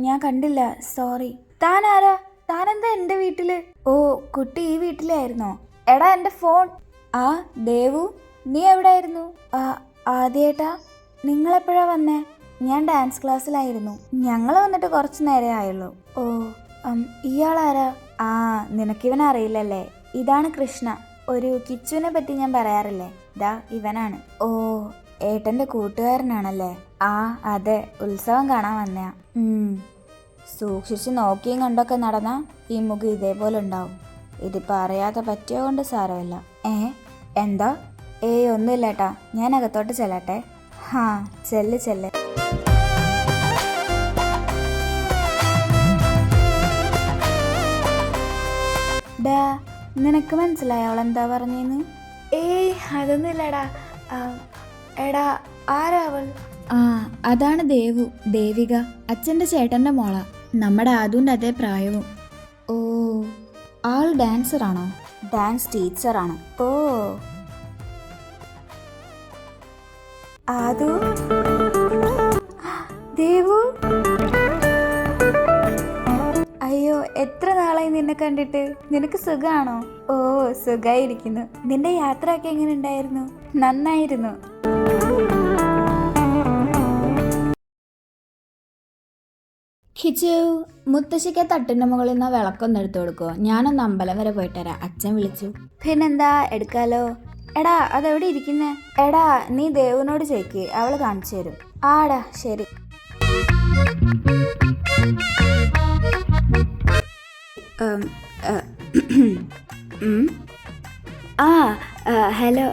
ഞാൻ കണ്ടില്ല, സോറി. താൻ ആരാ? താനെന്താ എൻ്റെ വീട്ടില്? ഓ, കുട്ടി ഈ വീട്ടിലായിരുന്നോ? എടാ എൻ്റെ ഫോൺ. ആ ദേവു, നീ എവിടെയായിരുന്നു? ആദ്യേട്ടാ, നിങ്ങളെപ്പോഴാ വന്നേ? ഞാൻ ഡാൻസ് ക്ലാസ്സിലായിരുന്നു. ഞങ്ങൾ വന്നിട്ട് കുറച്ച് നേരമേ ആയുള്ളൂ. ഓ, ഇയാളാരാ? ആ, നിനക്കിവനെ അറിയില്ലല്ലേ? ഇതാണ് കൃഷ്ണ. ഒരു കിച്ചുവിനെ പറ്റി ഞാൻ പറയാറില്ലേ, ദാ ഇവനാണ്. ഓ, ഏട്ടൻ്റെ കൂട്ടുകാരനാണല്ലേ? ആ അതെ, ഉത്സവം കാണാൻ വന്നയാ. സൂക്ഷിച്ച് നോക്കിയും കണ്ടൊക്കെ നടന്നാ ഈ മുഖം ഇതേപോലെ ഉണ്ടാവും. ഇതിപ്പോൾ അറിയാതെ പറ്റിയ കൊണ്ട് സാരമില്ല. എന്താ? ഒന്നുമില്ല ഏട്ടാ, ഞാൻ അകത്തോട്ട് ചെല്ലട്ടെ. ഹാ, ചെല്ല് ചെല്ല്. ഡാ, നിനക്ക് മനസ്സിലായോ അവളെന്താ പറഞ്ഞെന്ന്? അതൊന്നുമില്ലടാ. എടാ, ആരാ അവൾ? അതാണ് ദേവു, ദേവിക, അച്ഛൻ്റെ ചേട്ടൻ്റെ മോള. നമ്മുടെ ആദുവിൻ്റെ അതേ പ്രായവും. ഓ, ആൾ ഡാൻസറാണോ? ഡാൻസ് ടീച്ചറാണ്. ഓ, ആദു, ദേവു. അയ്യോ, എത്ര നാളായി നിന്നെ കണ്ടിട്ട്. നിനക്ക് സുഖാണോ? ഓ, സുഖായിരിക്കുന്നു. നിന്റെ യാത്രയൊക്കെ എങ്ങനെ ഉണ്ടായിരുന്നു? നന്നായിരുന്നു. ഹിച്ചു, മുത്തശ്ശിക്ക് തട്ടിൻ്റെ മുകളിൽ നിന്ന് വിളക്കൊന്ന് എടുത്തു കൊടുക്കുമോ? ഞാനൊന്ന് അമ്പലം വരെ പോയിട്ട് വരാം, അച്ഛൻ വിളിച്ചു. പിന്നെന്താ, എടുക്കാലോ. എടാ, അതെവിടെ ഇരിക്കുന്നേ? എടാ, നീ ദേവുനോട് ചോദിക്ക്, അവള് കാണിച്ചു തരും. ആടാ, ശരി. ഹലോ,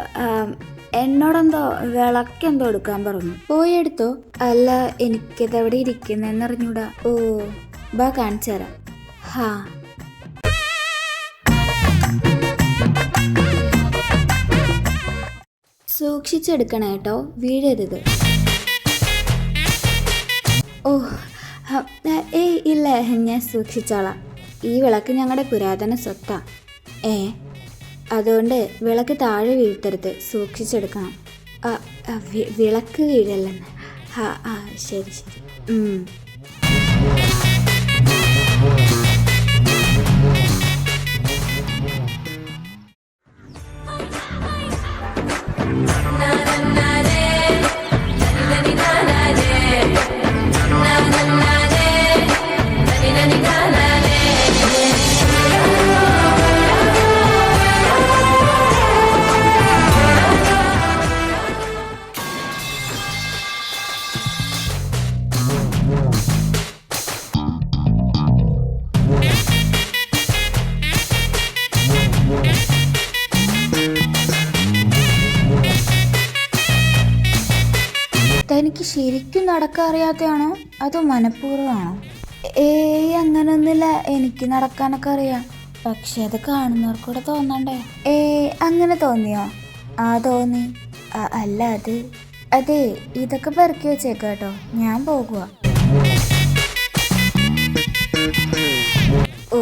എന്നോടെന്തോ വിളക്കെന്തോ എടുക്കാൻ പറഞ്ഞു. പോയി എടുത്തോ. അല്ല, എനിക്കിതെവിടെ ഇരിക്കുന്നെന്നറിഞ്ഞൂടാ. ഓ, ബാ കാണിച്ചു തരാം. ഹാ, സൂക്ഷിച്ചെടുക്കണേ കേട്ടോ, വീഴരുത്. ഓ, ഇല്ല, ഞാൻ സൂക്ഷിച്ചോളാം. ഈ വിളക്ക് ഞങ്ങളുടെ പുരാതന സ്വത്താ. അതുകൊണ്ട് വിളക്ക് താഴെ വീഴ്ത്തരുത്, സൂക്ഷിച്ചെടുക്കണം. വിളക്ക് വീഴല്ലെന്ന്. ശരി ശരി. തനിക്ക് ശരിക്കും നടക്കാൻ അറിയാത്തയാണോ അതോ മനഃപൂർവ്വമാണോ? അങ്ങനൊന്നുമില്ല, എനിക്ക് നടക്കാനൊക്കെ അറിയാം. പക്ഷെ അത് കാണുന്നവർക്കൂടെ തോന്നണ്ടേ? അങ്ങനെ തോന്നിയോ? തോന്നി. അല്ല, അതെ, ഇതൊക്കെ പെറുക്കി വെച്ചേക്കാം കേട്ടോ, ഞാൻ പോകുക. ഓ,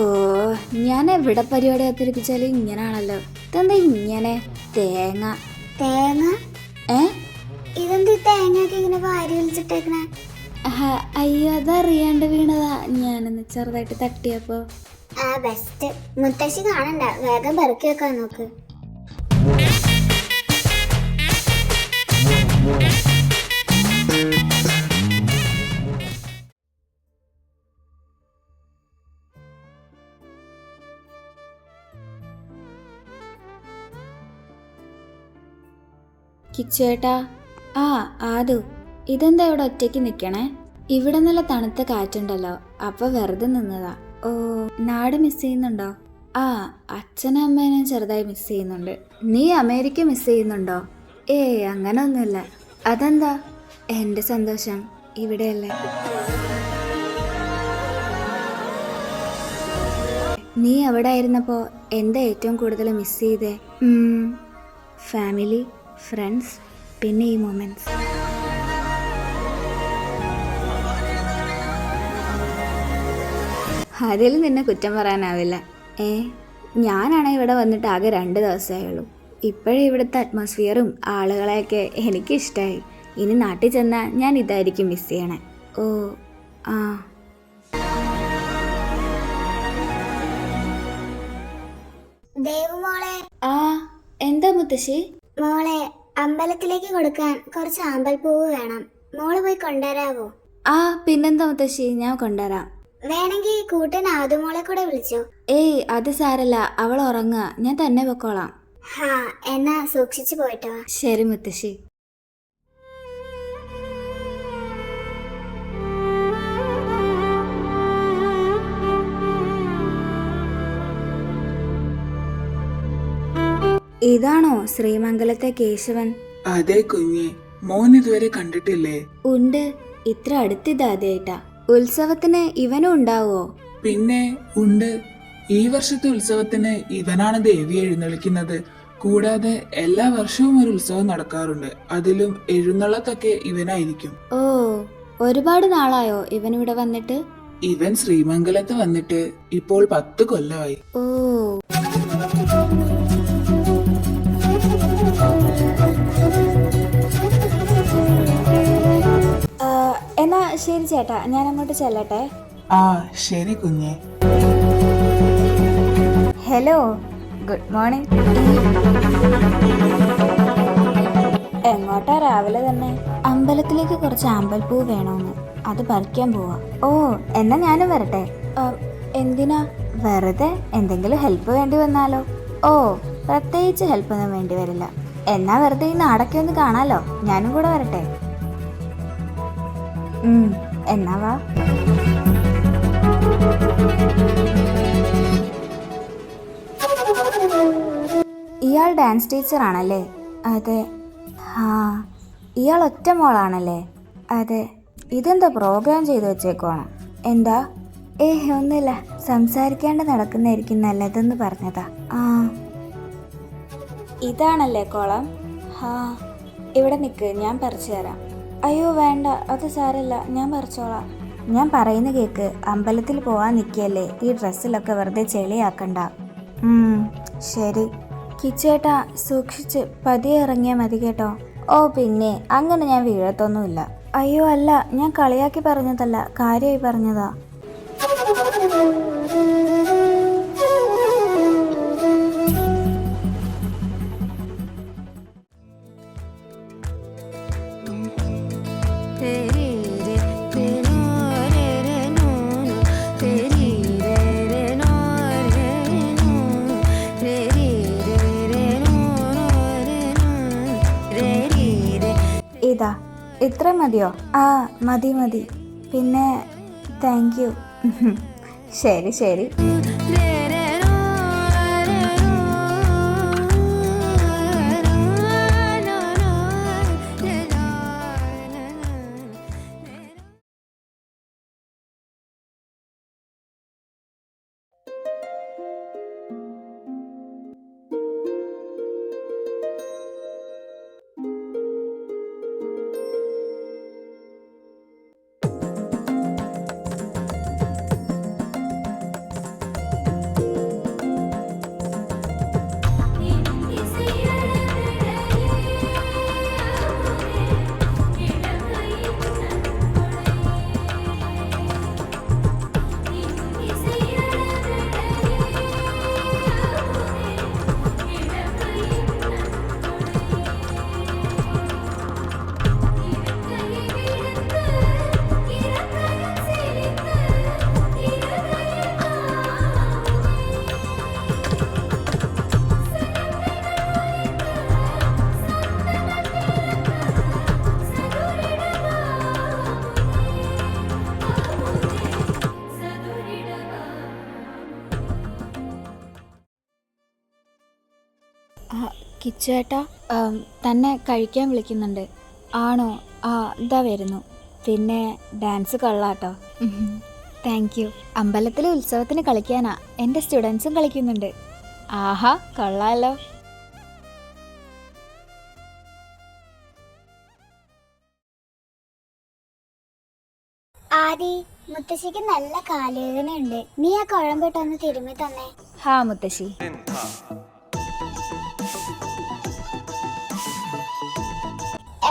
ഞാൻ എവിടെ പരിപാടി അവതരിപ്പിച്ചാലും ഇങ്ങനാണല്ലോ. ഇതെന്താ ഇങ്ങനെ? തേങ്ങ ഇതെന്ത് തേങ്ങയൊക്കെ ഇങ്ങനെ വാരി വലിച്ചിട്ടേക്കണേ? അയ്യോ, അതറിയാണ്ട് വീണതാ. ഞാനൊന്ന് ചെറുതായിട്ട് തട്ടിയപ്പോ. ബെസ്റ്റ്. മുത്തശ്ശി കാണണ്ട, വേഗം പെറുക്കി വെക്കാൻ നോക്ക്. കിച്ചേട്ടാ. ആദു, ഇതെന്താ ഇവിടെ ഒറ്റയ്ക്ക് നിൽക്കണേ? ഇവിടെ നല്ല തണുത്ത കാറ്റുണ്ടല്ലോ, അപ്പൊ വെറുതെ നിന്നതാ. ഓ, നാട് മിസ് ചെയ്യുന്നുണ്ടോ? അച്ഛനും അമ്മേനും ചെറുതായി മിസ് ചെയ്യുന്നുണ്ട്. നീ അമേരിക്ക മിസ് ചെയ്യുന്നുണ്ടോ? അങ്ങനെ ഒന്നുമില്ല. അതെന്താ? എൻ്റെ സന്തോഷം ഇവിടെയല്ലേ. നീ അവിടെ ആയിരുന്നപ്പോ എന്താ ഏറ്റവും കൂടുതൽ മിസ് ചെയ്തേ? ഫാമിലി, ഫ്രണ്ട്സ്, പിന്നെ ഈ മൊമെന്റ്സ്. അതിൽ നിന്നെ കുറ്റം പറയാനാവില്ല. ഞാനാണെങ്കിൽ ഇവിടെ വന്നിട്ട് ആകെ 2 ദിവസമായുള്ളൂ. ഇപ്പോഴേ ഇവിടുത്തെ അറ്റ്മോസ്ഫിയറും ആളുകളെയൊക്കെ എനിക്കിഷ്ടമായി. ഇനി നാട്ടിൽ ചെന്നാൽ ഞാൻ ഇതായിരിക്കും മിസ് ചെയ്യണേ. ഓ, മുത്തശ്ശി? മോളെ, അമ്പലത്തിലേക്ക് കൊടുക്കാൻ കുറച്ച് ആമ്പൽപ്പൂവ് വേണം. മോള് പോയി കൊണ്ടുവരാവോ? ആ പിന്നെന്താ മുത്തശ്ശി, ഞാൻ കൊണ്ടുവരാം. വേണമെങ്കിൽ കൂട്ടൻ ആദുമോളെ കൂടെ വിളിച്ചോ. ഏയ് അത് സാരല്ല, അവൾ ഉറങ്ങുക, ഞാൻ തന്നെ പൊക്കോളാം. ഹാ, എന്നാ സൂക്ഷിച്ചു പോയിട്ടോ. ശരി മുത്തശ്ശി. ഇതാണോ ശ്രീമംഗലത്തെ കേശവൻ? അതെ കുഞ്ഞെ, മോൻ ഇതുവരെ കണ്ടിട്ടില്ലേ? ഉണ്ട്, ഇത്ര അടുത്തിതാദ്യായിട്ടാ. ഉത്സവത്തിന് ഇവനും ഉണ്ടാവോ? പിന്നെ ഉണ്ട്. ഈ വർഷത്തെ ഉത്സവത്തിന് ഇവനാണ് ദേവി എഴുന്നള്ളിക്കുന്നത്. കൂടാതെ എല്ലാ വർഷവും ഒരു ഉത്സവം നടക്കാറുണ്ട്. അതിലും എഴുന്നള്ളത്തൊക്കെ ഇവനായിരിക്കും. ഓ, ഒരുപാട് നാളായോ ഇവനിവിടെ വന്നിട്ട്? ഇവൻ ശ്രീമംഗലത്ത് വന്നിട്ട് ഇപ്പോൾ 10 കൊല്ലമായി. ഓ, എന്നാ ശരി ചേട്ടാ, ഞാൻ അങ്ങോട്ട് ചെല്ലട്ടെ. ആ ശരി കുഞ്ഞെ. Hello, good morning. എങ്ങോട്ടാ രാവിലെ തന്നെ? അമ്പലത്തിലേക്ക് കുറച്ച് ആമ്പൽപ്പൂ വേണമെന്ന്, അത് പറിക്കാൻ പോവാ. ഓ, എന്നാ ഞാനും വരട്ടെ. എന്തിനാ? വെറുതെ എന്തെങ്കിലും ഹെൽപ്പ് വേണ്ടി വന്നാലോ? ഓ, പ്രത്യേകിച്ച് ഹെൽപ്പൊന്നും വേണ്ടി വരില്ല. എന്നാ വെറുതെ ഈ നാടൊക്കെ ഒന്ന് കാണാലോ, ഞാനും കൂടെ വരട്ടെ. എന്നാ വാ. ഇയാൾ ഡാൻസ് ടീച്ചർ ആണല്ലേ? അതെ. ആ, ഇയാൾ ഒറ്റ മോളാണല്ലേ? അതെ. ഇതെന്താ പ്രോഗ്രാം ചെയ്തു വെച്ചേക്കുവാണോ? എന്താ? ഒന്നുമില്ല, സംസാരിക്കാണ്ട് നടക്കുന്നതായിരിക്കും നല്ലതെന്ന് പറഞ്ഞതാ. ആ, ഇതാണല്ലേ കോളം? ഹാ, ഇവിടെ നിൽക്ക്, ഞാൻ പറിച്ചു തരാം. അയ്യോ വേണ്ട, അത് സാരല്ല, ഞാൻ പറിച്ചോളാം. ഞാൻ പറയുന്ന കേക്ക്, അമ്പലത്തിൽ പോവാൻ നിൽക്കിയല്ലേ, ഈ ഡ്രസ്സിലൊക്കെ വെറുതെ ചെളിയാക്കണ്ട. ശരി. കിച്ചേട്ടാ, സൂക്ഷിച്ച് പതിയെ ഇറങ്ങിയാൽ മതി കേട്ടോ. ഓ പിന്നെ, അങ്ങനെ ഞാൻ വീഴത്തൊന്നുമില്ല. അയ്യോ അല്ല, ഞാൻ കളിയാക്കി പറഞ്ഞതല്ല, കാര്യമായി പറഞ്ഞതാ. ഇതാ, ഇത്ര മതിയോ? ആ മതി മതി. പിന്നെ താങ്ക് യു. ശരി ശരി. കിച്ചേട്ടാ, തന്നെ കഴിക്കാൻ വിളിക്കുന്നുണ്ട്. ആണോ? ആ ഇതാ വരുന്നു. പിന്നെ ഡാൻസ് കൊള്ളാട്ടോ. Thank you. അമ്പലത്തിലെ ഉത്സവത്തിന് കളിക്കാനാ, എൻ്റെ സ്റ്റുഡൻസും കളിക്കുന്നുണ്ട്. ആഹാ, കൊള്ളാലോ. ആദി, മുത്തശ്ശിക്ക് നല്ല കാലുവേദനയുണ്ട്. നീ ആ കുഴമ്പിട്ടൊന്ന് തിരുമ്മി തന്നെ. ഹാ മുത്തശ്ശി.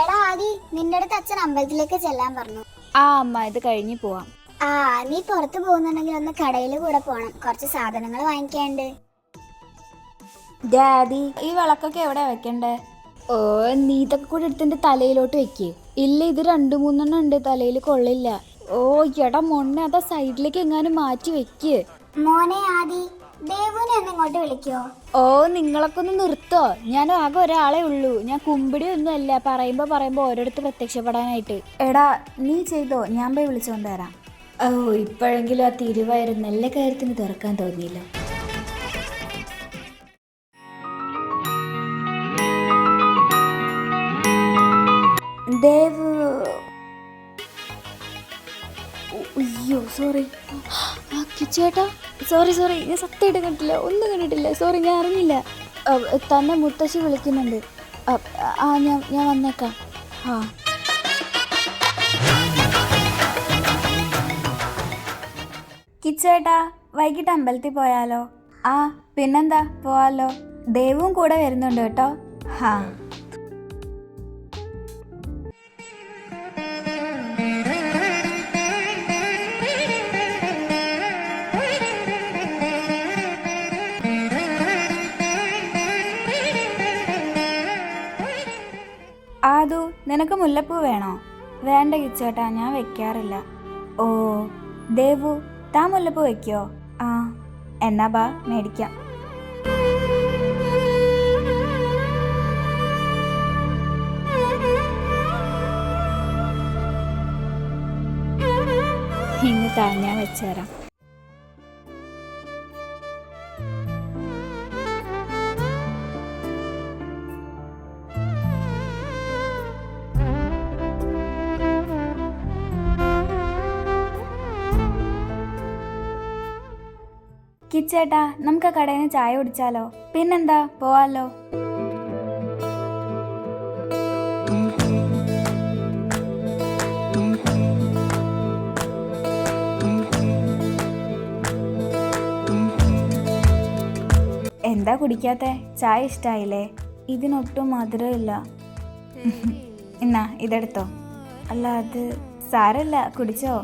എടാ ആദി, നിന്റെ അടുത്ത് അച്ഛൻ അമ്പലത്തിലേക്ക് ചെല്ലാൻ പറഞ്ഞു. ആ അമ്മ, ഇത് കഴിഞ്ഞ് പോവാം. ആ, നീ പുറത്ത് പോകുന്നുണ്ടെങ്കിൽ ഒന്ന് കടയിൽ കൂടെ പോണം, കുറച്ച് സാധനങ്ങൾ വാങ്ങിക്കാണ്ട്. ഡാഡി, ഈ വിളക്കൊക്കെ എവിടെ വെക്കണ്ടേ? ഓ, നീ ഇതൊക്കെ കൂടെ എടുത്തിന്റെ തലയിലോട്ട് വെക്ക്. ഇല്ല, ഇത് 2-3 ഉണ്ട്, തലയിൽ കൊള്ളില്ല. ഓ എടാ മൊണ്ണെ, അതാ സൈഡിലേക്ക് എങ്ങാനും മാറ്റി വെക്ക്. മോനെ ആദി, ദേവുനെ ഒന്ന് ഇങ്ങോട്ട് വിളിക്കോ? ഓ, നിങ്ങളൊക്കെ ഒന്ന് നിർത്തോ. ഞാൻ ആകെ ഒരാളെ ഉള്ളൂ. ഞാൻ കുമ്പിടി ഒന്നും അല്ല പറയുമ്പോ ഓരോരുത്തർ പ്രത്യക്ഷപ്പെടാനായിട്ട്. എടാ നീ ചെയ്തോ, ഞാൻ പോയി വിളിച്ചോണ്ട് വരാം. ഓ, ഇപ്പോഴെങ്കിലും ആ തിരുവായൊരു നല്ല കാര്യത്തിന് തുറക്കാൻ തോന്നിയില്ല. ദേവ്, അയ്യോ സോറി ചേട്ടാ, സോറി ഞാൻ സത്യമായിട്ട് കണ്ടിട്ടില്ല, ഒന്നും കണ്ടിട്ടില്ല. സോറി, ഞാൻ അറിഞ്ഞില്ല. തന്നെ മുത്തശ്ശി വിളിക്കുന്നുണ്ട്. ഞാൻ വന്നേക്കാം. ആ കിച്ചേട്ടാ, വൈകിട്ട് അമ്പലത്തിൽ പോയാലോ? ആ പിന്നെന്താ, പോവാലോ. ദേവും കൂടെ വരുന്നുണ്ട് കേട്ടോ. ഹാ ആദു, നിനക്ക് മുല്ലപ്പൂ വേണോ? വേണ്ട കിച്ചേട്ടാ, ഞാൻ വെക്കാറില്ല. ഓ ദേവു, താ മുല്ലപ്പൂ വെക്കോ? ആ എന്നാ ബാ മേടിക്കാം. ഇന്ന് താ, ഞാൻ വെച്ചുതരാം. കിച്ചേട്ടാ, നമുക്ക് ആ കടയിൽ നിന്ന് ചായ കുടിച്ചാലോ? പിന്നെന്താ, പോവാലോ. എന്താ കുടിക്കാത്തെ? ചായ ഇഷ്ടായില്ലേ? ഇതിനൊട്ടും മധുരമില്ല. എന്നാ ഇതെടുത്തോ. അല്ല, അത് സാരമില്ല, കുടിച്ചോ.